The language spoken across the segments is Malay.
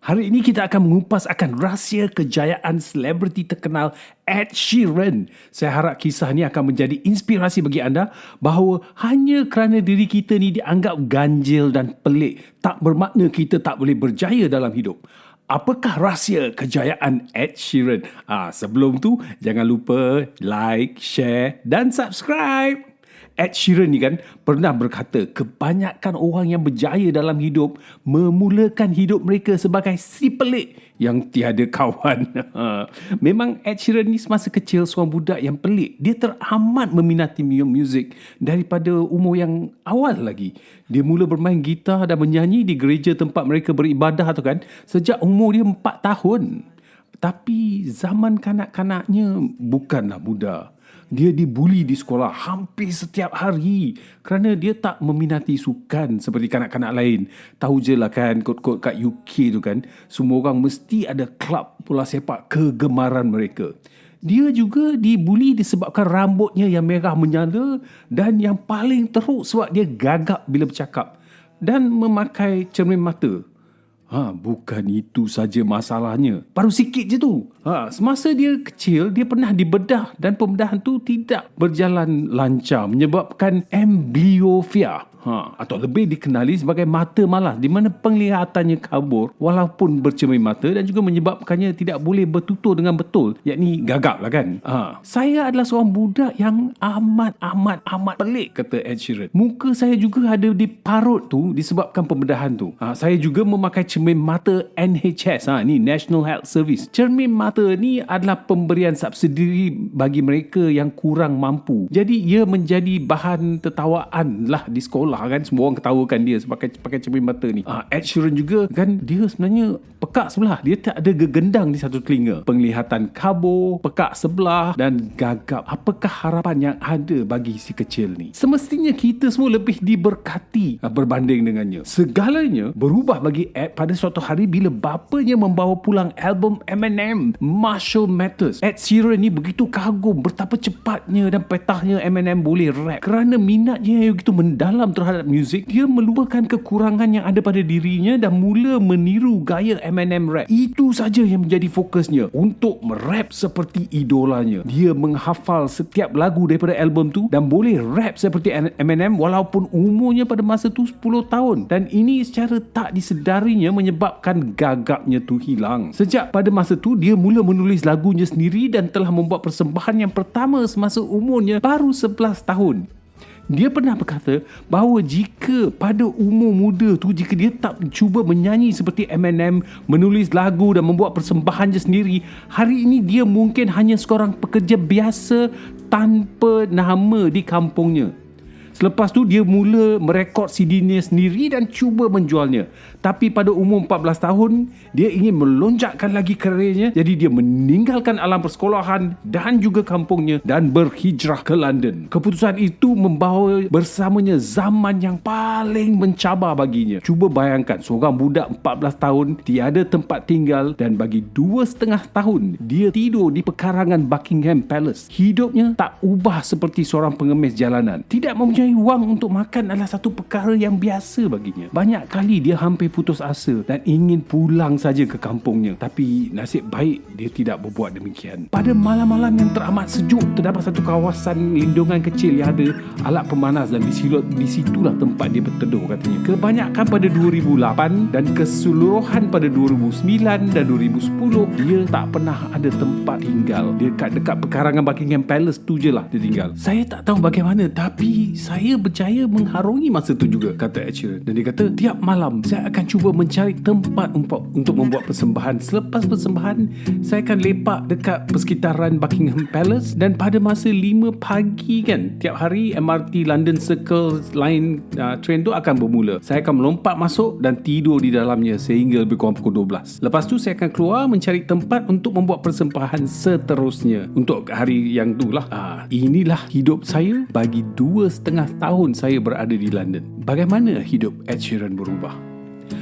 Hari ini kita akan mengupas akan rahsia kejayaan selebriti terkenal Ed Sheeran. Saya harap kisah ni akan menjadi inspirasi bagi anda bahawa hanya kerana diri kita ni dianggap ganjil dan pelik, tak bermakna kita tak boleh berjaya dalam hidup. Apakah rahsia kejayaan Ed Sheeran? Sebelum tu, jangan lupa like, share dan subscribe. Ed Sheeran ni kan pernah berkata kebanyakan orang yang berjaya dalam hidup memulakan hidup mereka sebagai si pelik yang tiada kawan. Memang Ed Sheeran ni semasa kecil seorang budak yang pelik. Dia teramat meminati muzik daripada umur yang awal lagi. Dia mula bermain gitar dan menyanyi di gereja tempat mereka beribadah tu kan sejak umur dia 4 tahun. Tapi zaman kanak-kanaknya bukanlah mudah. Dia dibuli di sekolah hampir setiap hari kerana dia tak meminati sukan seperti kanak-kanak lain. Tahu je lah kan, kot-kot kat UK tu kan, semua orang mesti ada klub bola sepak kegemaran mereka. Dia juga dibuli disebabkan rambutnya yang merah menyala dan yang paling teruk sebab dia gagap bila bercakap dan memakai cermin mata. Bukan itu saja masalahnya. Baru sikit je tu. Semasa dia kecil, dia pernah dibedah dan pembedahan tu tidak berjalan lancar menyebabkan amblyopia. Atau lebih dikenali sebagai mata malas di mana penglihatannya kabur walaupun bercermin mata dan juga menyebabkannya tidak boleh bertutur dengan betul, yakni gagap lah kan. Saya adalah seorang budak yang amat pelik, kata Ed Sheeran. Muka saya juga ada diparut tu disebabkan pembedahan tu. Saya juga memakai cermin mata NHS, ni National Health Service. Cermin mata ni adalah pemberian subsidi bagi mereka yang kurang mampu. Jadi ia menjadi bahan tertawaan lah di sekolah kan, semua orang ketawakan dia sebab pakai cermin mata ni. Ed Sheeran juga kan, dia sebenarnya pekak sebelah, dia tak ada gegendang di satu telinga, penglihatan kabur, pekak sebelah dan gagap. Apakah harapan yang ada bagi si kecil ni? Semestinya kita semua lebih diberkati berbanding dengannya. Segalanya berubah bagi Ed pada suatu hari bila bapanya membawa pulang album Eminem, Marshall Mathers. Ed Sheeran ni begitu kagum betapa cepatnya dan petahnya Eminem boleh rap. Kerana minatnya yang begitu mendalam terhadap muzik, dia melupakan kekurangan yang ada pada dirinya dan mula meniru gaya Eminem rap. Itu saja yang menjadi fokusnya, untuk merap seperti idolanya. Dia menghafal setiap lagu daripada album tu dan boleh rap seperti Eminem walaupun umurnya pada masa tu 10 tahun. Dan ini secara tak disedarinya menyebabkan gagapnya tu hilang. Sejak pada masa tu, dia mula menulis lagunya sendiri dan telah membuat persembahan yang pertama semasa umurnya baru 11 tahun. Dia pernah berkata bahawa jika pada umur muda tu, jika dia tak cuba menyanyi seperti Eminem, menulis lagu dan membuat persembahannya sendiri, hari ini dia mungkin hanya seorang pekerja biasa tanpa nama di kampungnya. Selepas tu dia mula merekod CD-nya sendiri dan cuba menjualnya. Tapi pada umur 14 tahun, dia ingin melonjakkan lagi karirnya. Jadi dia meninggalkan alam persekolahan dan juga kampungnya dan berhijrah ke London. Keputusan itu membawa bersamanya zaman yang paling mencabar baginya. Cuba bayangkan, seorang budak 14 tahun tiada tempat tinggal dan bagi 2,5 tahun dia tidur di pekarangan Buckingham Palace. Hidupnya tak ubah seperti seorang pengemis jalanan. Tidak mempunyai wang untuk makan adalah satu perkara yang biasa baginya. Banyak kali dia hampir putus asa dan ingin pulang saja ke kampungnya. Tapi nasib baik dia tidak berbuat demikian. Pada malam-malam yang teramat sejuk, terdapat satu kawasan lindungan kecil yang ada alat pemanas dan di situlah tempat dia berteduh, katanya. Kebanyakan pada 2008 dan keseluruhan pada 2009 dan 2010 dia tak pernah ada tempat tinggal. Dia dekat pekarangan Buckingham Palace tu je lah dia tinggal. Saya tak tahu bagaimana, tapi saya berjaya mengharungi masa tu juga, kata Ed Sheeran. Dan dia kata, tiap malam saya akan cuba mencari tempat untuk membuat persembahan. Selepas persembahan, saya akan lepak dekat persekitaran Buckingham Palace dan pada masa 5 pagi kan, tiap hari MRT London Circle Line train tu akan bermula. Saya akan melompat masuk dan tidur di dalamnya sehingga lebih kurang pukul 12. Lepas tu saya akan keluar mencari tempat untuk membuat persembahan seterusnya untuk hari yang tu lah. Inilah hidup saya bagi 2,5 tahun saya berada di London. Bagaimana hidup Ed Sheeran berubah?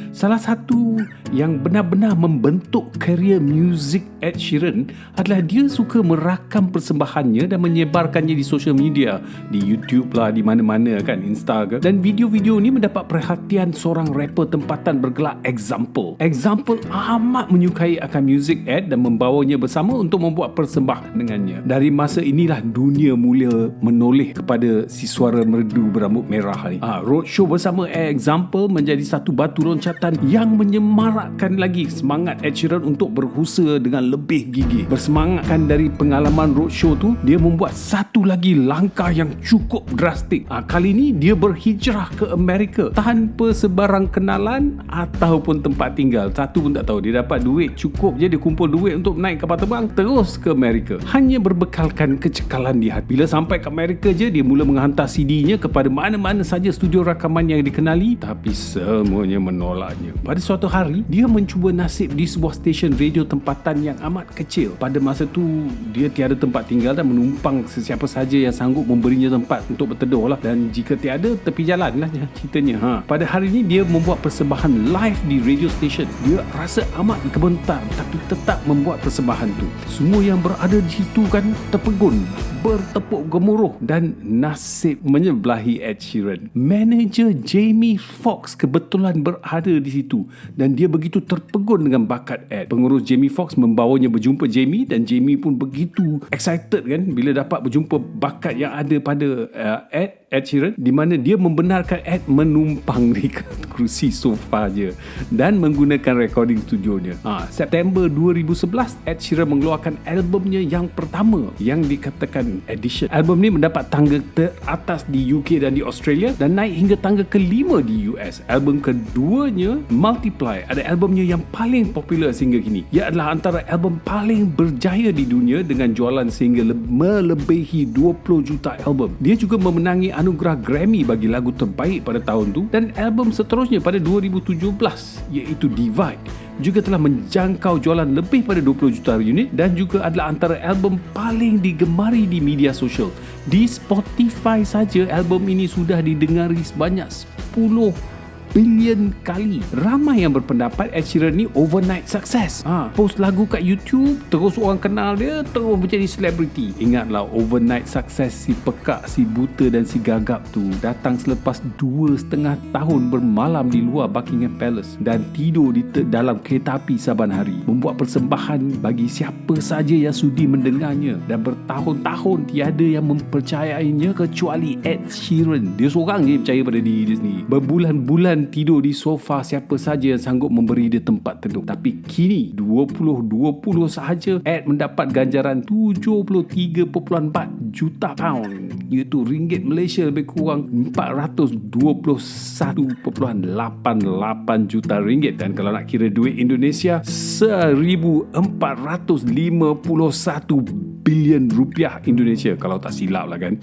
Salah satu yang benar-benar membentuk karier muzik Ed Sheeran adalah dia suka merakam persembahannya dan menyebarkannya di social media, di YouTube lah, di mana-mana kan, Insta ke. Dan video-video ni mendapat perhatian seorang rapper tempatan bergelar Example. Example amat menyukai akan muzik Ed dan membawanya bersama untuk membuat persembahan dengannya. Dari masa inilah dunia mula menoleh kepada si suara merdu berambut merah ni. Roadshow bersama Example menjadi satu batu loncatan yang menyemarakkan lagi semangat Ed Sheeran untuk berusaha dengan lebih gigih. Bersemangatkan dari pengalaman roadshow tu, dia membuat satu lagi langkah yang cukup drastik. Kali ni dia berhijrah ke Amerika tanpa sebarang kenalan ataupun tempat tinggal. Satu pun tak tahu. Dia dapat duit cukup je, dia kumpul duit untuk naik kapal terbang terus ke Amerika. Hanya berbekalkan kecekalan di hati. Bila sampai ke Amerika je, dia mula menghantar CD-nya kepada mana-mana saja studio rakaman yang dikenali, tapi semuanya menolaknya. Pada suatu hari, dia mencuba nasib di sebuah stesen radio tempatan yang amat kecil. Pada masa tu, dia tiada tempat tinggal dan menumpang sesiapa saja yang sanggup memberinya tempat untuk berteduh lah. Dan jika tiada, tepi jalan lah ceritanya. Pada hari ini, dia membuat persembahan live di radio station. Dia rasa amat gemetar tapi tetap membuat persembahan tu. Semua yang berada di situ kan terpegun, bertepuk gemuruh, dan nasib menyebelahi Ed Sheeran. Manager Jamie Foxx kebetulan berada di situ dan dia begitu terpegun dengan bakat Ed. Pengurus Jamie Foxx membawanya berjumpa Jamie dan Jamie pun begitu excited kan bila dapat berjumpa bakat yang ada pada Ed Sheeran, di mana dia membenarkan Ed menumpang di kerusi sofa je dan menggunakan recording studionya. September 2011, Ed Sheeran mengeluarkan albumnya yang pertama yang dikatakan Edition. Album ni mendapat tangga teratas di UK dan di Australia dan naik hingga tangga kelima di US. Album keduanya, Multiply, ada albumnya yang paling popular sehingga kini. Ia adalah antara album paling berjaya di dunia dengan jualan sehingga melebihi 20 juta album. Dia juga memenangi anugerah Grammy bagi lagu terbaik pada tahun tu, dan album seterusnya pada 2017 iaitu Divide juga telah menjangkau jualan lebih pada 20 juta unit dan juga adalah antara album paling digemari di media sosial. Di Spotify saja album ini sudah didengari sebanyak 10 bilion kali. Ramai yang berpendapat Ed Sheeran ni overnight success. Post lagu kat YouTube, terus orang kenal dia, terus menjadi selebriti. Ingatlah, overnight success si pekak, si buta dan si gagap tu datang selepas 2.5 tahun bermalam di luar Buckingham Palace dan tidur di dalam kereta api saban hari. Membuat persembahan bagi siapa saja yang sudi mendengarnya dan bertahun-tahun tiada yang mempercayainya kecuali Ed Sheeran. Dia seorang je percaya pada diri dia sendiri. Berbulan-bulan tidur di sofa siapa saja yang sanggup memberi dia tempat teduh. Tapi kini 2020 sahaja Ed mendapat ganjaran 73.4 juta pound, iaitu ringgit Malaysia lebih kurang 421.88 juta ringgit, dan kalau nak kira duit Indonesia 1,451 bilion rupiah Indonesia kalau tak silap lah kan.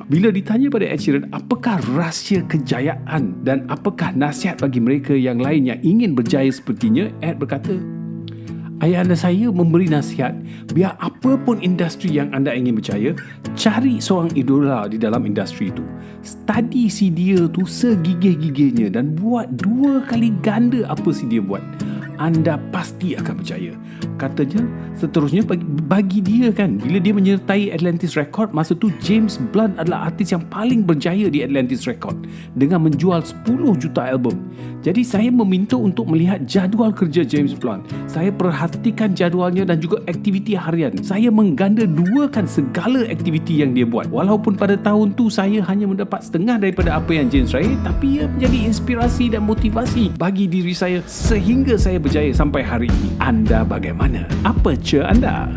Bila ditanya pada Ed Sheeran apakah rahsia kejayaan dan apakah nasihat bagi mereka yang lain yang ingin berjaya sepertinya, Ed berkata, ayahanda saya memberi nasihat, biar apapun industri yang anda ingin berjaya, cari seorang idola di dalam industri itu. Study si dia tu segigih-gigihnya dan buat 2 kali ganda apa si dia buat. Anda pasti akan berjaya. Katanya seterusnya bagi dia kan, bila dia menyertai Atlantis Record, masa tu James Blunt adalah artis yang paling berjaya di Atlantis Record dengan menjual 10 juta album. Jadi saya meminta untuk melihat jadual kerja James Blunt. Saya perhatikan jadualnya dan juga aktiviti harian. Saya mengganda 2kan segala aktiviti yang dia buat. Walaupun pada tahun tu saya hanya mendapat setengah daripada apa yang James raih, tapi ia menjadi inspirasi dan motivasi bagi diri saya sehingga saya berjaya sampai hari ini. Anda bagaimana? Apa anda?